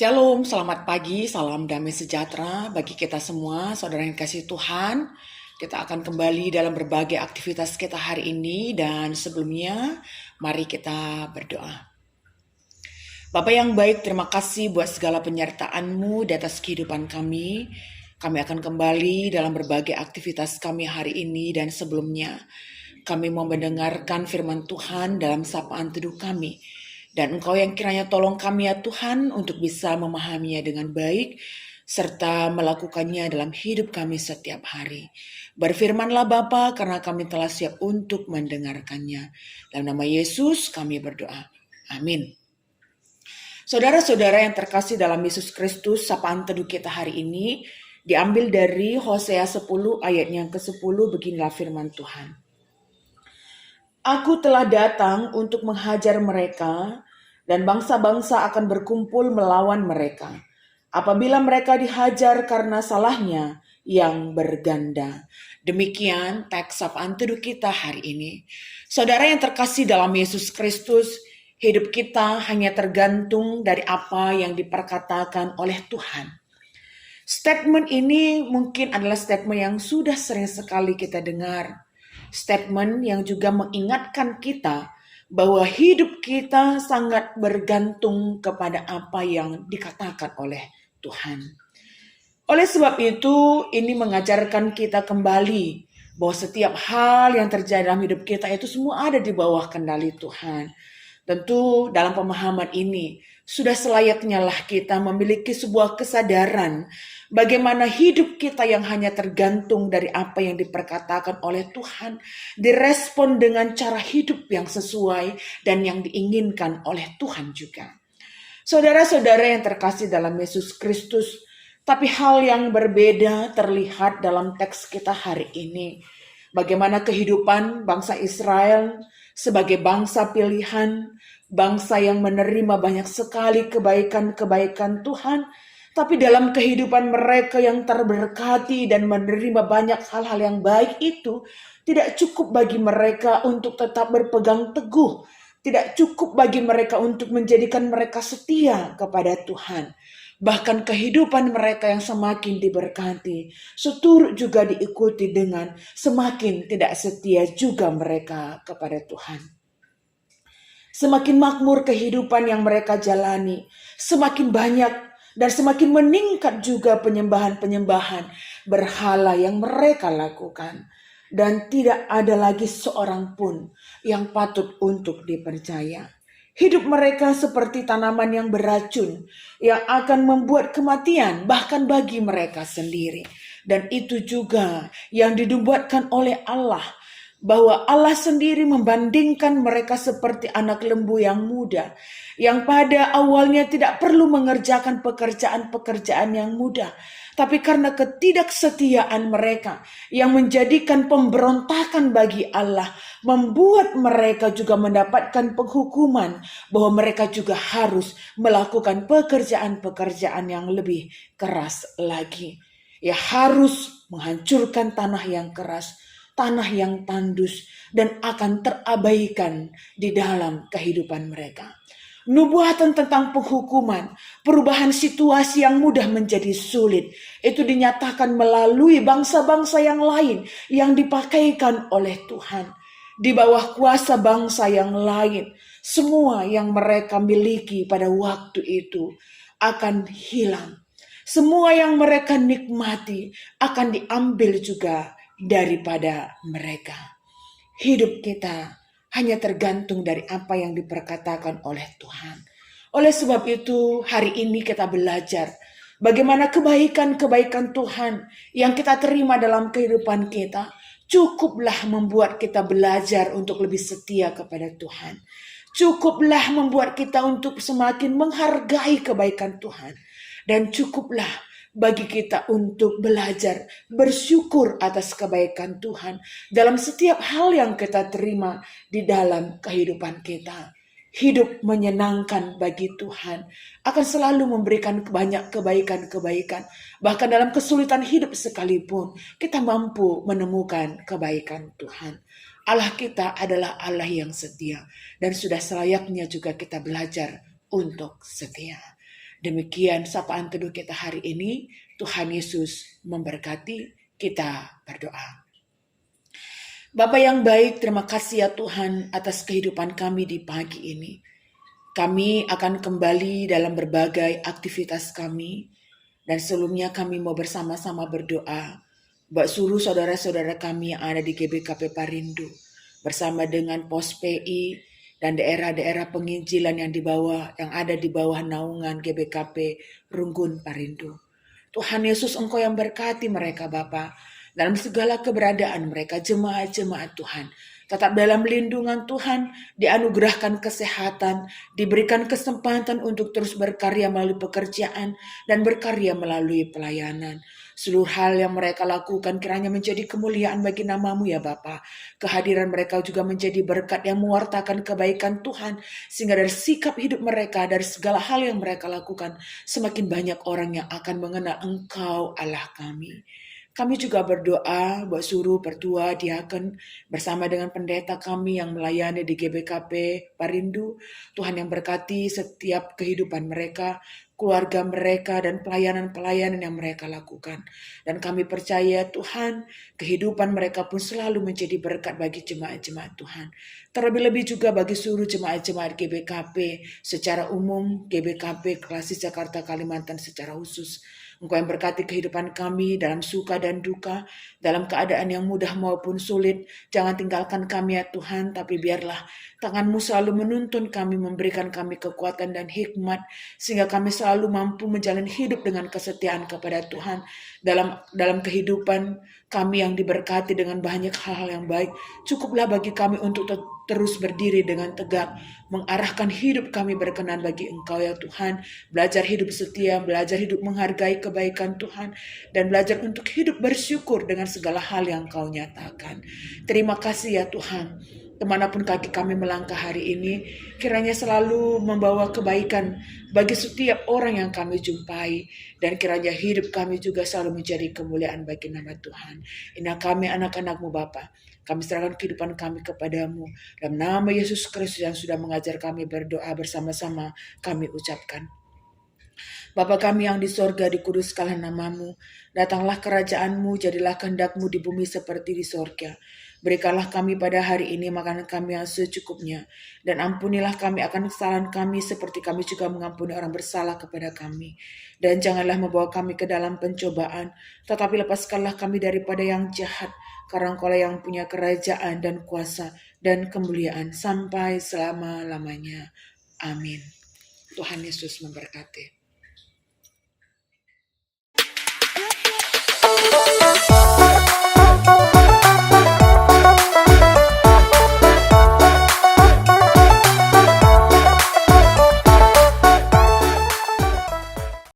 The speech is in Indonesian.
Shalom, selamat pagi, salam damai sejahtera bagi kita semua, saudara yang kasih Tuhan. Kita akan kembali dalam berbagai aktivitas kita hari ini dan sebelumnya mari kita berdoa. Bapa yang baik, terima kasih buat segala penyertaan-Mu di atas kehidupan kami. Kami akan kembali dalam berbagai aktivitas kami hari ini dan sebelumnya. Kami mau mendengarkan firman Tuhan dalam sapaan teduh kami. Dan Engkau yang kiranya tolong kami ya Tuhan untuk bisa memahaminya dengan baik serta melakukannya dalam hidup kami setiap hari. Berfirmanlah Bapa karena kami telah siap untuk mendengarkannya. Dalam nama Yesus kami berdoa. Amin. Saudara-saudara yang terkasih dalam Yesus Kristus, sapaan teduh kita hari ini diambil dari Hosea 10 ayat yang ke-10, beginilah firman Tuhan. Aku telah datang untuk menghajar mereka, dan bangsa-bangsa akan berkumpul melawan mereka. Apabila mereka dihajar karena salahnya yang berganda. Demikian teks sapaan teduh kita hari ini. Saudara yang terkasih dalam Yesus Kristus, hidup kita hanya tergantung dari apa yang diperkatakan oleh Tuhan. Statement ini mungkin adalah statement yang sudah sering sekali kita dengar. Statement yang juga mengingatkan kita bahwa hidup kita sangat bergantung kepada apa yang dikatakan oleh Tuhan. Oleh sebab itu, ini mengajarkan kita kembali bahwa setiap hal yang terjadi dalam hidup kita itu semua ada di bawah kendali Tuhan. Tentu dalam pemahaman ini, sudah selayaknya lah kita memiliki sebuah kesadaran bagaimana hidup kita yang hanya tergantung dari apa yang diperkatakan oleh Tuhan, direspon dengan cara hidup yang sesuai dan yang diinginkan oleh Tuhan juga. Saudara-saudara yang terkasih dalam Yesus Kristus, tapi hal yang berbeda terlihat dalam teks kita hari ini. Bagaimana kehidupan bangsa Israel sebagai bangsa pilihan, bangsa yang menerima banyak sekali kebaikan-kebaikan Tuhan, tapi dalam kehidupan mereka yang terberkati dan menerima banyak hal-hal yang baik itu, tidak cukup bagi mereka untuk tetap berpegang teguh, tidak cukup bagi mereka untuk menjadikan mereka setia kepada Tuhan. Bahkan kehidupan mereka yang semakin diberkati, seturut juga diikuti dengan semakin tidak setia juga mereka kepada Tuhan. Semakin makmur kehidupan yang mereka jalani, semakin banyak dan semakin meningkat juga penyembahan-penyembahan berhala yang mereka lakukan. Dan tidak ada lagi seorang pun yang patut untuk dipercaya. Hidup mereka seperti tanaman yang beracun, yang akan membuat kematian bahkan bagi mereka sendiri. Dan itu juga yang dinubuatkan oleh Allah, bahwa Allah sendiri membandingkan mereka seperti anak lembu yang muda, yang pada awalnya tidak perlu mengerjakan pekerjaan-pekerjaan yang mudah, tapi karena ketidaksetiaan mereka yang menjadikan pemberontakan bagi Allah, membuat mereka juga mendapatkan penghukuman bahwa mereka juga harus melakukan pekerjaan-pekerjaan yang lebih keras lagi. Ya, harus menghancurkan tanah yang keras, tanah yang tandus, dan akan terabaikan di dalam kehidupan mereka. Nubuatan tentang penghukuman, perubahan situasi yang mudah menjadi sulit, itu dinyatakan melalui bangsa-bangsa yang lain yang dipakaikan oleh Tuhan. Di bawah kuasa bangsa yang lain, semua yang mereka miliki pada waktu itu akan hilang. Semua yang mereka nikmati akan diambil juga daripada mereka. Hidup kita hanya tergantung dari apa yang diperkatakan oleh Tuhan. Oleh sebab itu, hari ini kita belajar bagaimana kebaikan-kebaikan Tuhan yang kita terima dalam kehidupan kita cukuplah membuat kita belajar untuk lebih setia kepada Tuhan. Cukuplah membuat kita untuk semakin menghargai kebaikan Tuhan. Dan cukuplah bagi kita untuk belajar bersyukur atas kebaikan Tuhan dalam setiap hal yang kita terima di dalam kehidupan kita. Hidup menyenangkan bagi Tuhan akan selalu memberikan banyak kebaikan-kebaikan. Bahkan dalam kesulitan hidup sekalipun kita mampu menemukan kebaikan Tuhan. Allah kita adalah Allah yang setia dan sudah selayaknya juga kita belajar untuk setia. Demikian sapaan teduh kita hari ini. Tuhan Yesus memberkati. Kita berdoa. Bapa yang baik, terima kasih ya Tuhan atas kehidupan kami di pagi ini. Kami akan kembali dalam berbagai aktivitas kami. Dan sebelumnya kami mau bersama-sama berdoa. Buat seluruh saudara-saudara kami yang ada di GBKP Parindo. Bersama dengan Pos PI dan daerah-daerah penginjilan yang ada di bawah naungan GBKP Runggun Parindo. Tuhan Yesus, Engkau yang berkati mereka Bapa. Dalam segala keberadaan mereka, jemaat-jemaat Tuhan. Tetap dalam lindungan Tuhan, dianugerahkan kesehatan, diberikan kesempatan untuk terus berkarya melalui pekerjaan dan berkarya melalui pelayanan. Seluruh hal yang mereka lakukan kiranya menjadi kemuliaan bagi nama-Mu ya Bapa. Kehadiran mereka juga menjadi berkat yang mewartakan kebaikan Tuhan, sehingga dari sikap hidup mereka, dari segala hal yang mereka lakukan, semakin banyak orang yang akan mengenal Engkau Allah kami. Kami juga berdoa buat seluruh pertua, diaken, bersama dengan pendeta kami yang melayani di GBKP Parindo. Tuhan yang berkati setiap kehidupan mereka, keluarga mereka, dan pelayanan-pelayanan yang mereka lakukan. Dan kami percaya Tuhan, kehidupan mereka pun selalu menjadi berkat bagi jemaat-jemaat Tuhan. Terlebih-lebih juga bagi seluruh jemaat-jemaat GBKP secara umum, GBKP Klasis Jakarta Kalimantan secara khusus. Engkau yang berkati kehidupan kami dalam suka dan duka, dalam keadaan yang mudah maupun sulit. Jangan tinggalkan kami ya Tuhan, tapi biarlah tangan-Mu selalu menuntun kami, memberikan kami kekuatan dan hikmat, sehingga kami selalu mampu menjalani hidup dengan kesetiaan kepada Tuhan. Dalam kehidupan kami yang diberkati dengan banyak hal-hal yang baik, cukuplah bagi kami untuk terus berdiri dengan tegak, mengarahkan hidup kami berkenan bagi Engkau ya Tuhan, belajar hidup setia, belajar hidup menghargai kebaikan Tuhan, dan belajar untuk hidup bersyukur dengan segala hal yang Kau nyatakan. Terima kasih ya Tuhan, kemanapun kaki kami melangkah hari ini, kiranya selalu membawa kebaikan bagi setiap orang yang kami jumpai, dan kiranya hidup kami juga selalu menjadi kemuliaan bagi nama Tuhan. Inilah kami anak-anak-Mu Bapa. Kami serahkan kehidupan kami kepadamu. Dalam nama Yesus Kristus yang sudah mengajar kami berdoa bersama-sama, kami ucapkan. Bapa kami yang di sorga, dikuduskanlah nama-Mu. Datanglah kerajaan-Mu, jadilah kehendak-Mu di bumi seperti di sorga. Berikanlah kami pada hari ini makanan kami yang secukupnya. Dan ampunilah kami akan kesalahan kami seperti kami juga mengampuni orang bersalah kepada kami. Dan janganlah membawa kami ke dalam pencobaan, tetapi lepaskanlah kami daripada yang jahat. Karena Engkau yang punya kerajaan dan kuasa dan kemuliaan sampai selama-lamanya. Amin. Tuhan Yesus memberkati.